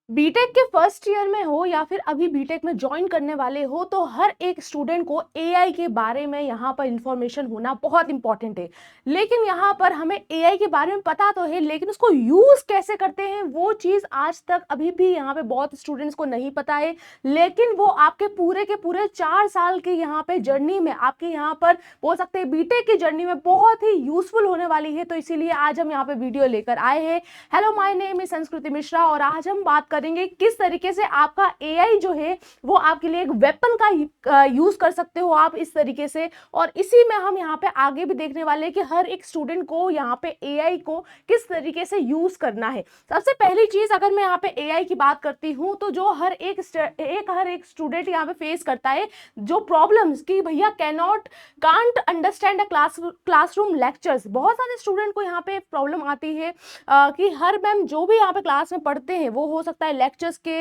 BTech के first year में हो या फिर अभी बीटेक में ज्वाइन करने वाले हो तो हर एक स्टूडेंट को एआई के बारे में यहाँ पर इंफॉर्मेशन होना बहुत इंपॉर्टेंट है। लेकिन यहाँ पर हमें एआई के बारे में पता तो है, लेकिन उसको यूज कैसे करते हैं वो चीज आज तक अभी भी यहाँ पे बहुत स्टूडेंट्स को नहीं पता है। लेकिन वो आपके पूरे 4 साल के यहाँ पे जर्नी में, आपके यहाँ पर बोल सकते हैं बीटेक की जर्नी में बहुत ही यूजफुल होने वाली है। तो इसीलिए आज हम यहाँ पे वीडियो लेकर आए हैं। हेलो, माय नेम इज संस्कृति मिश्रा और आज हम बात करेंगे किस तरीके से आपका एआई जो है वो आपके लिए एक वेपन का यूज कर सकते हो आप इस तरीके से। और इसी में हम यहाँ पे आगे भी देखने वाले हैं कि हर एक स्टूडेंट को यहाँ पे एआई को किस तरीके से यूज करना है। सबसे पहली चीज, अगर मैं यहाँ पे एआई की बात करती हूँ तो जो हर एक स्टूडेंट यहाँ पे फेस करता है जो प्रॉब्लम्स कि भैया कांट अंडरस्टैंड क्लासरूम लेक्चर्स। बहुत सारे स्टूडेंट को यहाँ पे प्रॉब्लम आती है कि हर मैम जो भी यहाँ पे क्लास में पढ़ते हैं वो हो सकता है लेक्चर्स के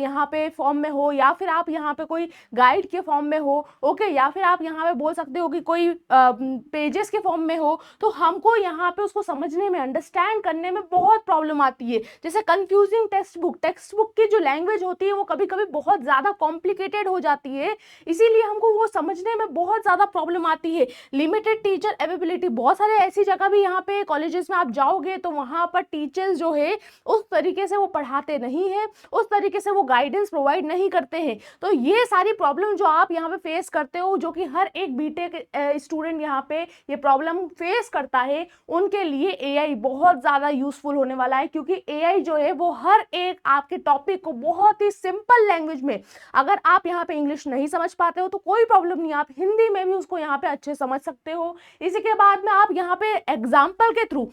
यहाँ पे फॉर्म में हो, या फिर आप यहाँ पे कोई गाइड के फॉर्म में हो, ओके, या फिर आप यहाँ पे बोल सकते हो कि कोई पेजेस के फॉर्म में हो। तो हमको यहाँ पे उसको समझने में, अंडरस्टैंड करने में बहुत प्रॉब्लम आती है। जैसे कंफ्यूजिंग टेक्स्ट बुक की जो लैंग्वेज होती है वो कभी कभी बहुत ज़्यादा कॉम्प्लिकेटेड हो जाती है, इसीलिए हमको वो समझने में बहुत ज़्यादा प्रॉब्लम आती है। लिमिटेड टीचर अवेलेबिलिटी, बहुत सारे ऐसी जगह भी यहाँ पे कॉलेजेस में आप जाओगे तो वहाँ पर टीचर्स जो है उस तरीके से वो पढ़ाते नहीं है, उस तरीके से वो गाइडेंस प्रोवाइड नहीं करते हैं। तो ये सारी प्रॉब्लम जो आप यहाँ पे फेस करते हो, जो कि हर एक बीटेक स्टूडेंट यहाँ पे ये प्रॉब्लम फेस करता है, उनके लिए एआई बहुत ज़्यादा यूजफुल होने वाला है। क्योंकि एआई जो है वो हर एक आपके टॉपिक को बहुत ही सिंपल लैंग्वेज में, अगर आप यहाँ पे इंग्लिश नहीं समझ पाते हो तो कोई प्रॉब्लम नहीं, आप हिंदी में भी उसको यहाँ पे अच्छे समझ सकते हो। इसी के बाद में आप यहाँ पे एग्जाम्पल के थ्रू,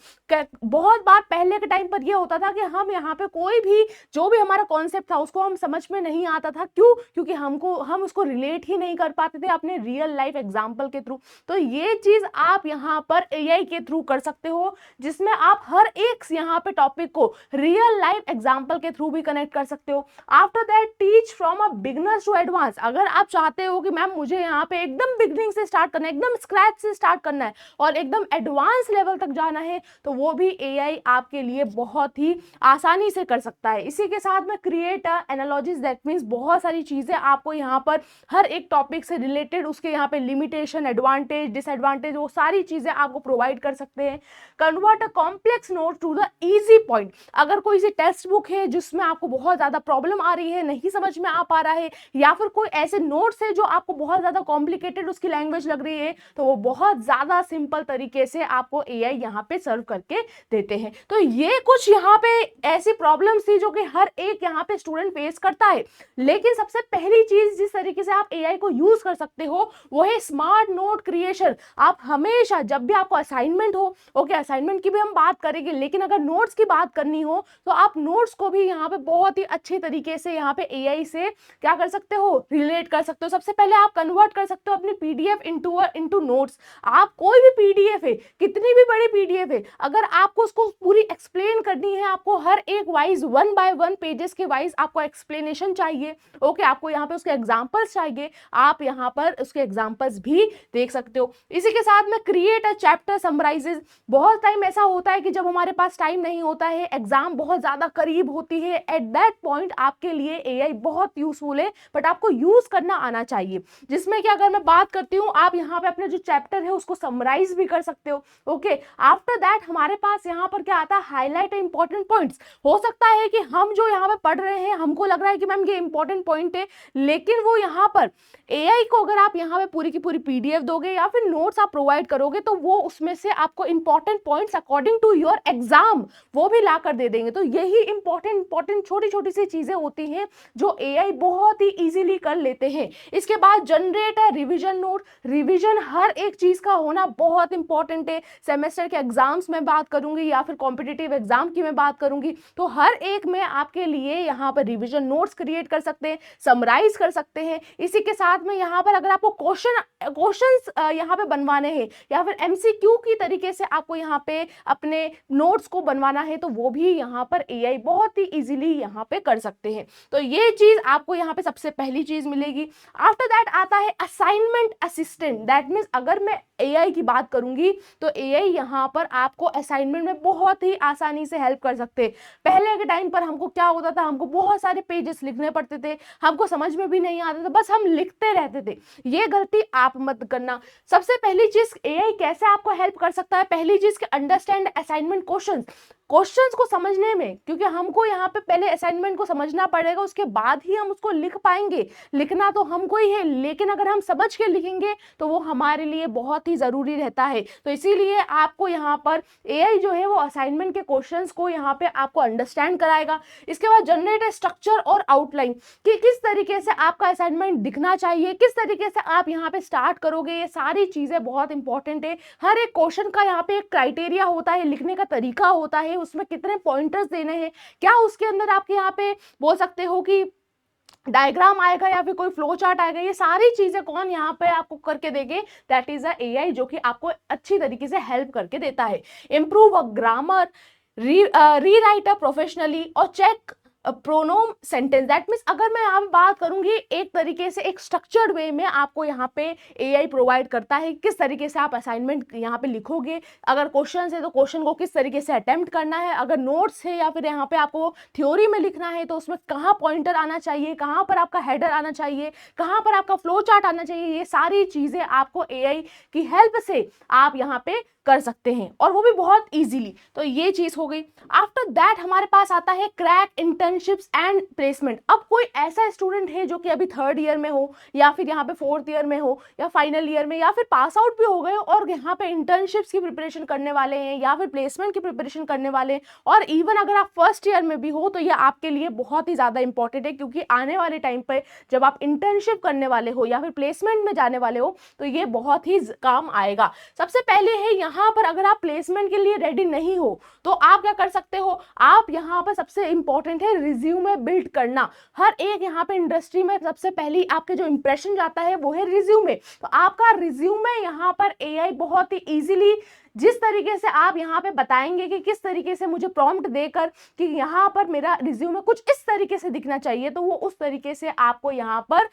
बहुत बार पहले के टाइम पर ये होता था कि हम यहाँ पे कोई भी जो भी हमारा कॉन्सेप्ट था उसको हम समझ में नहीं आता था। क्योंकि हम उसको रिलेट ही नहीं कर पाते थे अपने रियल लाइफ एग्जाम्पल के थ्रू। तो ये चीज आप यहाँ पर एआई के थ्रू कर सकते हो, जिसमें आप हर एक यहाँ पे टॉपिक को रियल लाइफ एग्जाम्पल के थ्रू भी कनेक्ट कर सकते हो। After that, teach from a beginners to advance. अगर आप चाहते हो कि मैम मुझे यहाँ पे एकदम बिगनिंग से स्टार्ट करना है, एकदम स्क्रैच से स्टार्ट करना है और एकदम एडवांस लेवल तक जाना है, तो वो भी एआई आपके लिए बहुत ही आसानी से कर सकता है। इसी के साथ में क्रिएट एनालॉजीज, दैट मींस बहुत सारी चीजें आपको यहाँ पर हर एक टॉपिक से रिलेटेड, उसके यहाँ पे लिमिटेशन, एडवांटेज, डिसएडवांटेज, वो सारी चीजें आपको प्रोवाइड कर सकते हैं। Convert a complex note to the easy point. अगर कोई सी टेक्स्ट बुक है जिसमें आपको बहुत ज्यादा प्रॉब्लम आ रही है, नहीं समझ में आ पा रहा है, या फिर कोई ऐसे नोट्स है जो आपको बहुत ज्यादा कॉम्प्लिकेटेड उसकी लैंग्वेज लग रही है, तो वो बहुत ज्यादा सिंपल तरीके से आपको एआई यहाँ पे सर्व करके देते हैं। तो ये कुछ यहाँ पे ऐसी प्रॉब्लम्स थी जो कि हर एक यहाँ पे स्टूडेंट फेस करता है। लेकिन सबसे पहली चीज जिस तरीके से आप एआई को यूज कर सकते हो वो है स्मार्ट नोट क्रिएशन। आप हमेशा जब भी आपको असाइनमेंट हो, ओके, असाइनमेंट की भी हम बात करेंगे, लेकिन अगर नोट्स की बात करनी हो तो आप नोट्स को भी यहाँ पे बहुत ही अच्छे तरीके से यहाँ पे एआई से क्या कर सकते हो, रिलेट कर सकते हो। सबसे पहले आप कन्वर्ट कर सकते हो अपनी पीडीएफ इनटू नोट्स। आप कोई भी पीडीएफ है, कितनी भी बड़ी पीडीएफ है, अगर आपको उसको पूरी एक्सप्लेन करनी है, आपको हर एक वाइज 1 बाय 1 पेजेस के वाइज आपको एक्सप्लेनेशन चाहिए, ओके, आपको यहाँ पे उसके एग्जांपल्स चाहिए, आप यहाँ पर उसके एग्जांपल्स भी देख सकते हो। इसी के साथ में क्रिएट अ चैप्टर समराइजेस। बहुत टाइम ऐसा होता है कि जब हमारे पास टाइम नहीं होता है, एग्जाम बहुत ज्यादा करीब होती है, एट दैट पॉइंट आपके लिए एआई बहुत यूजफुल है, बट आपको यूज करना आना चाहिए। जिसमें कि अगर मैं बात करती हूँ, आप यहाँ पे अपने जो चैप्टर है उसको समराइज भी कर सकते हो, ओके। आफ्टर दैट हमारे पास यहाँ पर क्या आता है, हाईलाइट इंपॉर्टेंट पॉइंट्स। हो सकता है कि हम जो यहाँ पे पढ़ रहे हैं हमको लग रहा है कि मैम ये इंपॉर्टेंट पॉइंट है, लेकिन वो यहाँ पर एआई को अगर आप यहाँ पे पूरी की पूरी पीडीएफ दोगे या फिर नोट्स आप प्रोवाइड करोगे तो वो उसमें से आपको important points according to your exam वो भी ला कर दे देंगे। तो यही इंपॉर्टेंट छोटी छोटी सी चीजें होती हैं जो एआई बहुत ही इजीली कर लेते हैं। इसके बाद generate a revision note. Revision हर एक चीज का होना बहुत इंपॉर्टेंट है। सेमेस्टर के एग्जाम्स में बात करूंगी या फिर कॉम्पिटिटिव एग्जाम की मैं बात करूंगी, तो हर एक में आपके लिए यहाँ पर रिवीजन नोट्स क्रिएट कर सकते हैं, समराइज कर सकते हैं। इसी के साथ में यहाँ पर अगर आपको क्वेश्चंस यहाँ पे बनवाने हैं या फिर एमसीक्यू की तरीके से आपको यहाँ पे अपने नोट्स को बनवाना है, तो वो भी यहाँ पर एआई बहुत ही इजीली यहाँ पे कर सकते हैं। तो ये चीज आपको यहाँ पे सबसे पहली चीज मिलेगी। आफ्टर दैट आता है असाइनमेंट असिस्टेंट। दैट मीन्स अगर मैं एआई की बात करूंगी तो एआई यहाँ पर आपको असाइनमेंट में बहुत ही आसानी से हेल्प कर सकते हैं। पहले के टाइम पर हमको क्या होता था, हमको बहुत सारे पेजेस लिखने पड़ते थे, हमको समझ में भी नहीं आता था, बस हम लिखते रहते थे। ये गलती आप मत करना। सबसे पहली चीज एआई कैसे आपको हेल्प कर सकता है, पहली चीज के अंडरस्टैंड असाइनमेंट क्वेश्चंस को समझने में, क्योंकि हमको यहाँ पे पहले असाइनमेंट को समझना पड़ेगा, उसके बाद ही हम उसको लिख पाएंगे। लिखना तो हमको ही है, लेकिन अगर हम समझ के लिखेंगे तो वो हमारे लिए बहुत ही जरूरी रहता है। तो इसीलिए आपको यहाँ पर एआई जो है वो असाइनमेंट के क्वेश्चंस को यहाँ पे आपको अंडरस्टैंड कराएगा। इसके बाद जनरेट स्ट्रक्चर और आउटलाइन कि किस तरीके से आपका असाइनमेंट दिखना चाहिए, किस तरीके से आप यहाँ पे स्टार्ट करोगे, ये सारी चीजें बहुत इंपॉर्टेंट है। हर एक क्वेश्चन का यहाँ पे एक क्राइटेरिया होता है, लिखने का तरीका होता है, उसमें कितने पॉइंटर्स देने हैं, क्या उसके अंदर आपके यहाँ पे बोल सकते हो कि डायग्राम आएगा या फिर कोई फ्लो चार्ट आएगा, ये सारी चीजें कौन यहाँ पे आपको करके देंगे, दैट इज अ एआई, जो कि आपको अच्छी तरीके से हेल्प करके देता है। Improve a grammar, rewrite a professionally और चेक प्रोनोम सेंटेंस। दैट मीन्स अगर मैं यहाँ पे बात करूंगी एक तरीके से एक स्ट्रक्चर्ड वे में आपको यहाँ पे एआई प्रोवाइड करता है किस तरीके से आप असाइनमेंट यहाँ पे लिखोगे, अगर क्वेश्चन है तो क्वेश्चन को किस तरीके से अटेम्प्ट करना है, अगर नोट्स है या फिर यहाँ पे आपको थ्योरी में लिखना है तो उसमें कहाँ पॉइंटर आना चाहिए, कहाँ पर आपका हेडर आना चाहिए, कहाँ पर आपका फ्लो चार्ट आना चाहिए, ये सारी चीजें आपको एआई की हेल्प से आप यहाँ पे कर सकते हैं, और वो भी बहुत इजीली। तो ये चीज हो गई। आफ्टर दैट हमारे पास आता है क्रैक इंटर्नशिप्स एंड प्लेसमेंट। अब कोई ऐसा स्टूडेंट है जो कि अभी 3rd ईयर में हो या फिर यहाँ पे 4th ईयर में हो या फाइनल ईयर में या फिर पास आउट भी हो गए और यहाँ पे इंटर्नशिप्स की प्रिपरेशन करने वाले हैं या फिर प्लेसमेंट की प्रिपरेशन करने वाले हैं, और इवन अगर आप 1st ईयर में भी हो तो ये आपके लिए बहुत ही ज्यादा इंपॉर्टेंट है, क्योंकि आने वाले टाइम पे जब आप इंटर्नशिप करने वाले हो या फिर प्लेसमेंट में जाने वाले हो तो ये बहुत ही काम आएगा। सबसे पहले है यहाँ पर अगर आप प्लेसमेंट के लिए रेडी नहीं हो तो आप क्या कर सकते हो, आप यहाँ पर सबसे इंपॉर्टेंट है रिज्यूमे बिल्ड करना। हर एक यहाँ पे इंडस्ट्री में सबसे पहली आपके जो इंप्रेशन जाता है वो है रिज्यूमे। तो आपका रिज्यूमे यहाँ पर एआई बहुत ही इजीली जिस तरीके से आप यहाँ पे बताएंगे कि किस तरीके से मुझे प्रॉम्प्ट देकर कि यहाँ पर मेरा रिज्यूमे कुछ इस तरीके से दिखना चाहिए, तो वो उस तरीके से आपको यहाँ पर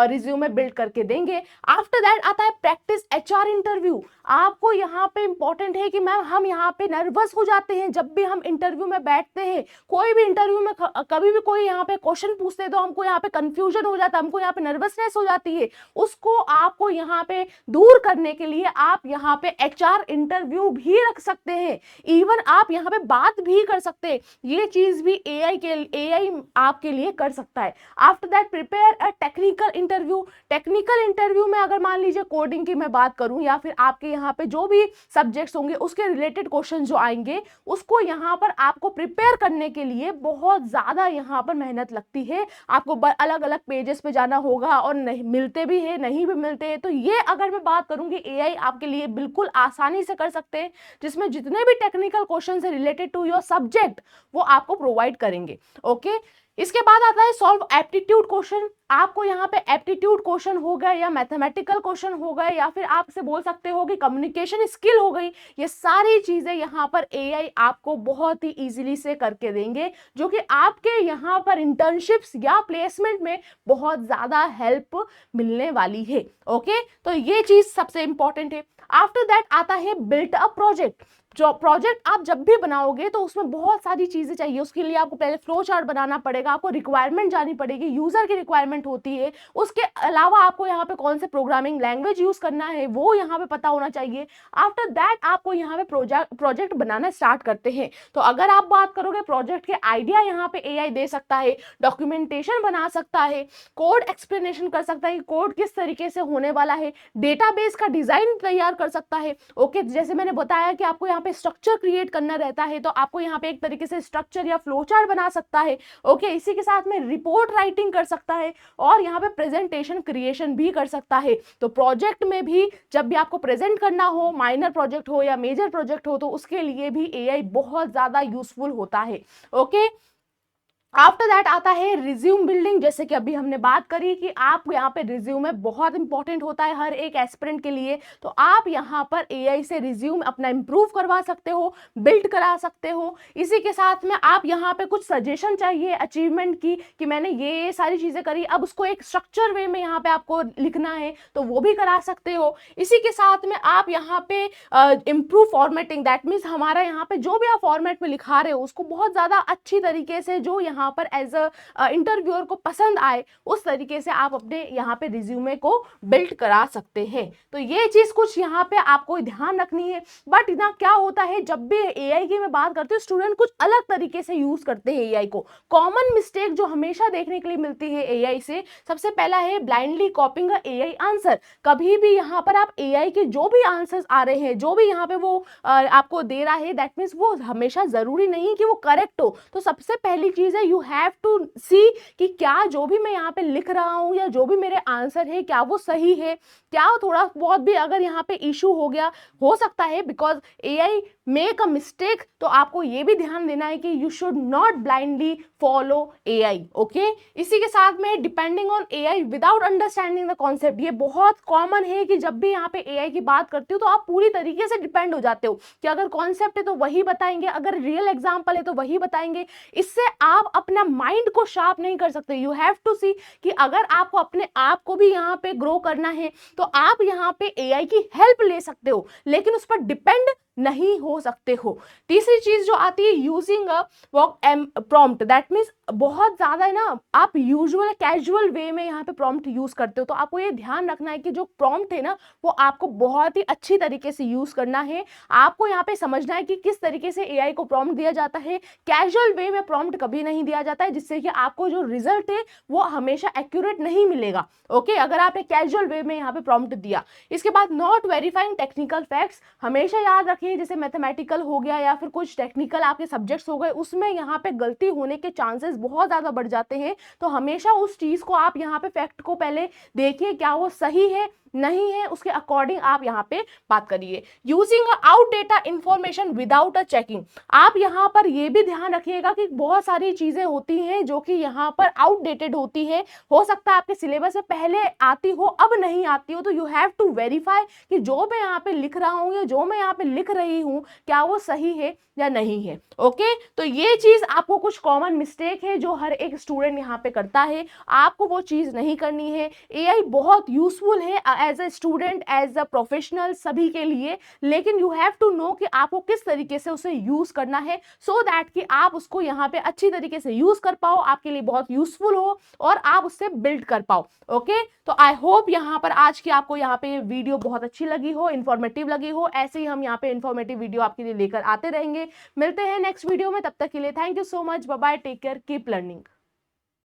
रिज्यूमे बिल्ड करके देंगे। आफ्टर दैट आता है प्रैक्टिस एचआर इंटरव्यू। आपको यहाँ पे इंपॉर्टेंट है कि मैम हम यहाँ पे नर्वस हो जाते हैं जब भी हम इंटरव्यू में बैठते हैं, कोई भी इंटरव्यू में कभी भी कोई यहाँ पे क्वेश्चन पूछते हैं तो हमको यहाँ पे कंफ्यूजन हो जाता है, हमको यहाँ पे नर्वसनेस हो जाती है। उसको आपको यहाँ पे दूर करने के लिए आप यहाँ पे एचआर इंटरव्यू भी रख सकते हैं, इवन आप यहाँ पे बात भी कर सकते हैं। ये चीज भी एआई आपके लिए कर सकता है। After that prepare a technical interview. Technical interview में अगर मान लीजिए कोडिंग की मैं बात करूं या फिर आपके यहाँ पे जो भी सब्जेक्ट्स होंगे उसके रिलेटेड क्वेश्चन जो आएंगे उसको यहाँ पर आपको प्रिपेयर करने के लिए बहुत ज्यादा यहाँ पर मेहनत लगती है। आपको अलग अलग पेजेस पे जाना होगा और नहीं मिलते भी है नहीं भी मिलते हैं। तो ये अगर मैं बात करूंगी एआई आपके लिए बिल्कुल आसानी से कर सकते हैं, जिसमें जितने भी टेक्निकल क्वेश्चन है रिलेटेड टू योर सब्जेक्ट वो आपको प्रोवाइड करेंगे। ओके, इसके बाद आता है सॉल्व एप्टीट्यूड क्वेश्चन। आपको यहाँ पे एप्टीट्यूड क्वेश्चन हो गए या मैथमेटिकल क्वेश्चन हो गए या फिर आप से बोल सकते हो कि कम्युनिकेशन स्किल हो गई, ये सारी चीजें यहाँ पर एआई आपको बहुत ही इजीली से करके देंगे, जो कि आपके यहाँ पर इंटर्नशिप्स या प्लेसमेंट में बहुत ज्यादा हेल्प मिलने वाली है। ओके, तो ये चीज सबसे इंपॉर्टेंट है। आफ्टर दैट आता है बिल्ट अ प्रोजेक्ट। जो प्रोजेक्ट आप जब भी बनाओगे तो उसमें बहुत सारी चीजें चाहिए, उसके लिए आपको पहले फ्लो चार्ट बनाना पड़ेगा, आपको रिक्वायरमेंट जानी पड़ेगी, यूजर की रिक्वायरमेंट होती है, उसके अलावा आपको यहाँ पे कौन से प्रोग्रामिंग लैंग्वेज यूज करना है वो यहाँ पे पता होना चाहिए। आफ्टर दैट आपको यहाँ पे प्रोजेक्ट बनाना स्टार्ट करते हैं। तो अगर आप बात करोगे प्रोजेक्ट के आइडिया यहाँ पे एआई दे सकता है, डॉक्यूमेंटेशन बना सकता है, कोड एक्सप्लेनेशन कर सकता है, कोड किस तरीके से होने वाला है, डेटाबेस का डिजाइन तैयार कर सकता है। ओके, जैसे मैंने बताया कि आपको यहाँ पे स्ट्रक्चर क्रिएट करना रहता है तो आपको यहाँ पे एक तरीके से स्ट्रक्चर या फ्लो चार्ट बना सकता है। ओके, इसी के साथ में रिपोर्ट राइटिंग कर सकता है और यहाँ पे प्रेजेंटेशन क्रिएशन भी कर सकता है। तो प्रोजेक्ट में भी जब भी आपको प्रेजेंट करना हो, माइनर प्रोजेक्ट हो या मेजर प्रोजेक्ट हो, तो उसके लिए भी एआई बहुत ज्यादा यूजफुल होता है। ओके, आफ्टर दैट आता है रिज्यूम बिल्डिंग। जैसे कि अभी हमने बात करी कि आप यहाँ पे रिज्यूमे बहुत इंपॉर्टेंट होता है हर एक एस्पिरेंट के लिए, तो आप यहाँ पर एआई से रिज्यूम अपना इंप्रूव करवा सकते हो, बिल्ड करा सकते हो। इसी के साथ में आप यहाँ पे कुछ सजेशन चाहिए अचीवमेंट की कि मैंने ये सारी चीजें करी, अब उसको एक स्ट्रक्चर वे में यहाँ पे आपको लिखना है, तो वो भी करा सकते हो। इसी के साथ में आप यहाँ पे इम्प्रूव फॉर्मेटिंग, दैट मीन्स हमारा यहाँ पे जो भी आप फॉर्मेट में लिखा रहे हो उसको बहुत ज्यादा अच्छी तरीके से जो यहाँ पर एज अ इंटरव्यूअर को पसंद आए उस तरीके से आप अपने यहाँ पे रिज्यूमे को बिल्ड करा सकते हैं। तो ये चीज कुछ यहाँ पे आपको ध्यान रखनी है। बट ना क्या होता है, जब भी एआई की मैं बात करती हूँ स्टूडेंट कुछ अलग तरीके से यूज करते हैं एआई को। कॉमन मिस्टेक जो हमेशा देखने के लिए मिलती है एआई से, सबसे पहला है ब्लाइंडली कॉपिंग एआई आंसर। कभी भी यहाँ पर आप एआई के जो भी आंसर्स आ रहे हैं, जो भी यहाँ पे वो आपको दे रहा है, दैट मीन्स वो हमेशा जरूरी नहीं कि वो करेक्ट हो। तो सबसे पहली चीज है यू हैव टू सी कि क्या जो भी मैं यहाँ पे लिख रहा हूँ या जो भी मेरे आंसर है क्या वो सही है, क्या थोड़ा बहुत भी अगर यहाँ पे इशू हो गया हो सकता है, because AI make a mistake. तो आपको ये भी ध्यान देना है कि you should not blindly follow AI. Okay, इसी के साथ में depending on AI without understanding the concept. ये बहुत कॉमन है कि जब भी यहाँ पे एआई की बात करती हो तो आप पूरी तरीके से डिपेंड हो जाते हो कि अगर कॉन्सेप्ट है तो वही बताएंगे, अगर रियल एग्जाम्पल है तो वही बताएंगे। इससे आप अपना माइंड को शार्प नहीं कर सकते। यू हैव टू सी कि अगर आपको अपने आप को भी यहाँ पे ग्रो करना है तो आप यहाँ पे एआई की हेल्प ले सकते हो, लेकिन उस पर डिपेंड नहीं हो सकते हो। तीसरी चीज जो आती है using a prompt, that means बहुत ज्यादा है ना आप यूजुअल कैजुअल वे में यहाँ पे प्रॉम्प्ट यूज करते हो, तो आपको ये ध्यान रखना है कि जो प्रॉम्प्ट है ना वो आपको बहुत ही अच्छी तरीके से यूज करना है। आपको यहाँ पे समझना है कि किस तरीके से एआई को प्रॉम्प्ट दिया जाता है। कैजुअल वे में प्रॉम्प्ट कभी नहीं दिया जाता है, जिससे कि आपको जो रिजल्ट है वो हमेशा एक्यूरेट नहीं मिलेगा। ओके, अगर आपने कैजुअल वे में यहाँ पे प्रॉम्प्ट दिया। इसके बाद नॉट वेरीफाइंग टेक्निकल फैक्ट्स, हमेशा याद रखिए जैसे मैथमेटिकल हो गया या फिर कुछ टेक्निकल आपके सब्जेक्ट्स हो गए, उसमें यहाँ पे गलती होने के चांसेस बहुत ज्यादा बढ़ जाते हैं। तो हमेशा उस चीज को आप यहाँ पे फैक्ट को पहले देखिए क्या वो सही है नहीं है, उसके अकॉर्डिंग आप यहाँ पे बात करिए। Using out data information without a checking, आप यहाँ पर ये भी ध्यान रखिएगा कि बहुत सारी चीजें होती हैं जो कि यहाँ पर आउटडेटेड होती है। हो सकता है आपके सिलेबस से पहले आती हो अब नहीं आती हो, तो यू हैव टू वेरीफाई कि जो मैं यहाँ पे लिख रहा हूँ या जो मैं यहाँ पे लिख रही हूँ क्या वो सही है या नहीं है। ओके, तो ये चीज आपको कुछ कॉमन मिस्टेक है जो हर एक स्टूडेंट यहाँ पे करता है, आपको वो चीज नहीं करनी है। एआई बहुत यूजफुल है as a student, as a professional, सभी के लिए, लेकिन यू हैव टू नो कि आपको किस तरीके से उसे यूज करना है सो दैट कि आप उसको यहाँ पे अच्छी तरीके से यूज कर पाओ, आपके लिए बहुत यूजफुल हो और आप उससे बिल्ड कर पाओ। ओके, तो आई होप यहाँ पर आज की आपको यहाँ पे वीडियो बहुत अच्छी लगी हो, इन्फॉर्मेटिव लगी हो। ऐसे ही हम यहाँ पे इन्फॉर्मेटिव वीडियो आपके लिए लेकर आते रहेंगे। मिलते हैं नेक्स्ट वीडियो में, तब तक के लिए thank you so much, bye bye, take care, keep learning.